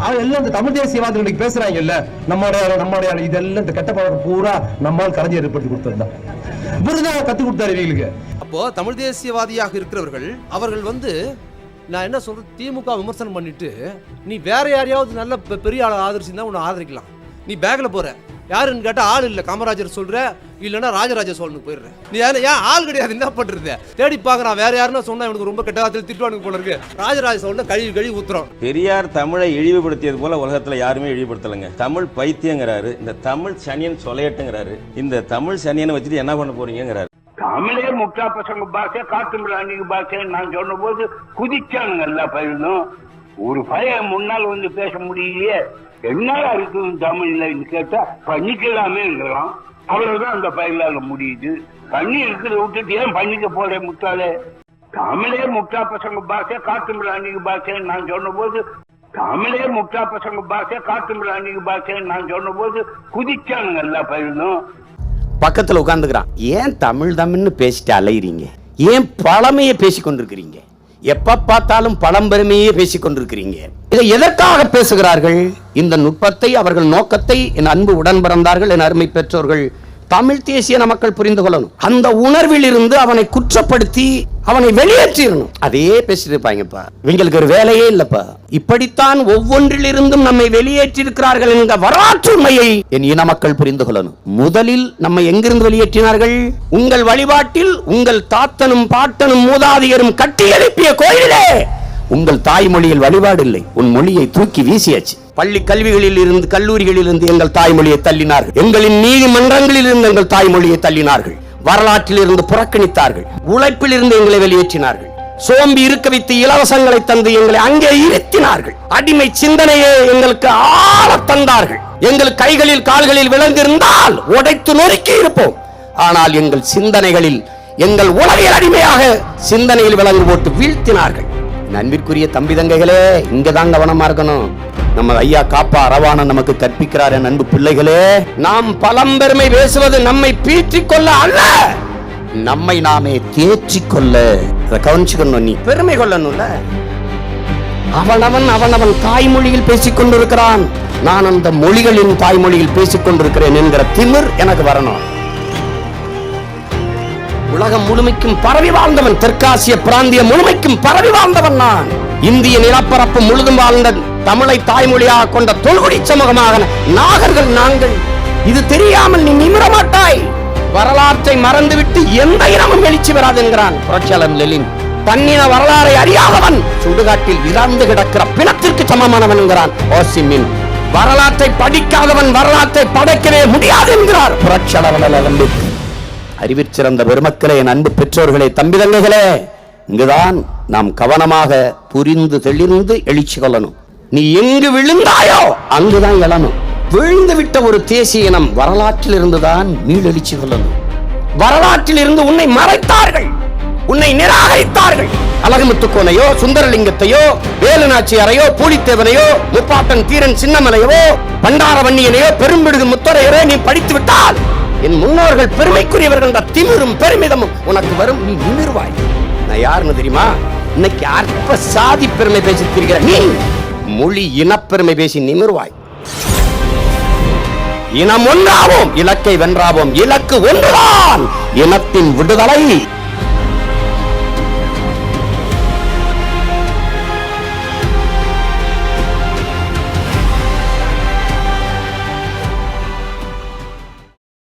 எல்லாம் இந்த தமிழ் தேசியவாதிகள் பேசுறாங்க இல்ல, நம்மளுடைய இதெல்லாம் இந்த கெட்ட பழக்கம் பூரா நம்மால் கலைஞர் ஏற்படுத்தி கொடுத்திருந்தான். இவருதான் கத்து கொடுத்தாரு இவங்களுக்கு. அப்போ தமிழ் தேசியவாதியாக இருக்கிறவர்கள் அவர்கள் நான் என்ன சொல்றது, திமுக விமர்சனம் பண்ணிட்டு நீ வேற யாரையாவது நல்ல பெரிய ஆளை ஆதரிச்சுன்னா உன்னை ஆதரிக்கலாம். நீ பேக்ல போற யாருன்னு கேட்டா ஆள் இல்ல, காமராஜர் சொல்ற, இல்லைன்னா ராஜராஜ சோழனுக்கு போயிடுற. நீ ஏன் ஆள் கிடையாது, என்ன பண்றது? தேடி பாக்குறான் வேற யாருன்னு சொன்னா எனக்கு ரொம்ப கெட்ட வார்த்தையில் திட்டுவானுக்கு போல இருக்கு. ராஜராஜ சோழன் கழுவி ஊத்துறோம். பெரியார் தமிழை இழிவுபடுத்தியது போல உலகத்துல யாருமே இழிவுபடுத்தலைங்க. தமிழ் பைத்தியங்கிறாரு, இந்த தமிழ் சனியன் சொலையட்டுங்கிறாரு. இந்த தமிழ் சனியனை வச்சுட்டு என்ன பண்ண போறீங்கிறாரு. தமிழே முட்டா பசங்க பாஷை, காட்டு மிராண்டிங்க பாஷை நான் சொன்ன போது குதிச்சானுங்க எல்லா பயிலும். ஒரு பையன் முன்னால் பேச முடியலையே, என்னடா இருக்கு தமிழ்ல கேட்டா பண்ணிக்கலாமேங்கிறான். அவ்வளவுதான் அந்த பயிலால முடியுது. பண்ணி இருக்கிறத விட்டுட்டு ஏன் பண்ணிக்க போற முட்டாளே? தமிழே முட்டா பசங்க பாஷை, காட்டு மிராண்டிங்க பாஷை நான் சொன்ன போது தமிழே முட்டா பசங்க பாஷை, காட்டு மிராண்டிங்க பாஷை நான் சொன்ன போது குதிச்சானுங்க எல்லா பயிலும். பக்கத்துல உட்கார்ந்துக்கிறான். ஏன் தமிழ்னு பேசிட்டு அலையிறீங்க? ஏன் பழமையை பேசிக் கொண்டிருக்கிறீங்க? எப்ப பார்த்தாலும் பழம்பெருமையே பேசிக் கொண்டிருக்கிறீங்க. இதை எதற்காக பேசுகிறார்கள்? இந்த நுட்பத்தை, அவர்கள் நோக்கத்தை என் அன்பு உடன் பிறந்தார்கள், என் அருமை பெற்றோர்கள், தமிழ் தேசிய மக்கள் புரிந்து கொள்ளணும். அந்த உணர்வில் இருந்து அவனை குற்றப்படுத்தி அவனை வெளியேற்றிடணும். அதே பேசிட்டு இருப்பாங்கப்பா. இவங்களுக்கு ஒரு வேலையே இல்லப்பா. இப்படித்தான் ஒவ்வொன்றிலிருந்தும் நம்மை வெளியேற்றி இருக்கிறார்கள் என்ற வரலாற்று உண்மையை என் இன மக்கள் புரிந்து கொள்ளணும். முதலில் நம்மை எங்கிருந்து வெளியேற்றினார்கள்? உங்கள் வழிபாட்டில் உங்கள் தாத்தனும் பாட்டனும் மூதாதையரும் கட்டி எழுப்பிய கோயிலே உங்கள் தாய்மொழியில் வழிபாடு இல்லை. உன் மொழியை தூக்கி வீசியாச்சு. பள்ளி கல்விகளில் இருந்து, கல்லூரிகளில் இருந்து எங்கள் தாய்மொழியை தள்ளினார்கள். எங்களின் நீதிமன்றங்களில் இருந்து எங்கள் தாய்மொழியை தள்ளினார்கள். வரலாற்றில் இருந்து புறக்கணித்தார்கள். உழைப்பில் இருந்து எங்களை வெளியேற்றினார்கள். சோம்பி இருக்க வைத்து இலவசங்களை தந்து எங்களை அங்கே இருத்தினார்கள். அடிமை சிந்தனையே எங்களுக்கு ஆள தந்தார்கள். எங்கள் கைகளில் கால்களில் விளங்கியிருந்தால் உடைத்து நொறுக்கி இருப்போம். ஆனால் எங்கள் சிந்தனைகளில், எங்கள் உலகில் அடிமையாக சிந்தனையில் விலங்கு போட்டு வீழ்த்தினார்கள். அன்பிற்குரிய தம்பி தங்கைகளே, இங்கதான் கவனமா இருக்கணும். நம்ம ஐயா காப்பா அரவாணன் நமக்கு கற்பிக்கிறார். என் அன்பு பிள்ளைகளே, நாம் பழம்பெருமை பேசுவது நம்மை பீற்றிக் கொள்ள அல்ல, நம்மை நாமே தேற்றிக் கொள்ள. அதை கவனிச்சுக்கணும். நீ பெருமை கொள்ளணும்ல. அவனவன் தாய்மொழியில் பேசிக் கொண்டிருக்கிறான், நான் அந்த மொழிகளின் தாய்மொழியில் பேசிக் கொண்டிருக்கிறேன் என்கிற திமிர் எனக்கு வரணும். உலகம் முழுமைக்கும் பரவி வாழ்ந்தவன், தெற்காசிய பிராந்திய முழுமைக்கும் பரவி வாழ்ந்தவன் நான். இந்திய நிலப்பரப்பு முழுதும் வாழ்ந்த தமிழை தாய்மொழியாக கொண்ட தொல்குடி சமூகமாக நாகர்கள் நாங்கள். இது தெரியாமல் நீ நிமிர மாட்டாய். வரலாற்றை மறந்துவிட்டு எந்த இனமும் எழுச்சி பெறாது என்கிறான் புரட்சியாளர் லெனின். தன்னின வரலாறை அறியாதவன் சுடுகாட்டில் இறந்து கிடக்கிற பிணத்திற்கு சமமானவன் என்கிறான் ஓசிமின். வரலாற்றை படிக்காதவன் வரலாற்றை படைக்கவே முடியாது என்கிறார் புரட்சியாளர். அறிவிற்சிறந்த பெருமக்களே, என் அன்பு பெற்றோர்களே, தம்பி தங்கைகளே, இங்குதான் நாம் கவனமாக புரிந்து தெளிந்து எழுச்சி கொள்ளணும். நீ எங்கு விழுந்தாயோ அங்குதான் எழணும். விழுந்து விட்ட ஒரு தேசிய இனம் வரலாற்றில் இருந்துதான் மீளெழுச்சி கொள்ளணும். வரலாற்றில் இருந்து உன்னை மறைத்தார்கள், உன்னை நிராகரித்தார்கள். அழகுமுத்துக்கோனையோ, சுந்தரலிங்கத்தையோ, வேலுநாச்சியாரையோ, பூலித்தேவனையோ, முப்பாட்டன் தீரன் சின்னமலையோ, பண்டாரவன்னியனையோ, பெரும்பிடுகு முத்தரையரோ நீ படித்து விட்டால் என் முன்னோர்கள் பெருமைக்குரியவர்கள் என்ற திமிரும் பெருமிதமும் உனக்கு வரும். நீ நிமிர்வாய். நான் யாருன்னு தெரியுமா? இன்னைக்கு அற்ப சாதி பெருமை பேசியிருக்கிற நீ மொழி இனப்பெருமை பேசி நிமிர்வாய். இனம் ஒன்றாவோம், இலக்கை வென்றாவோம். இலக்கு ஒன்றுதான், இனத்தின் விடுதலை.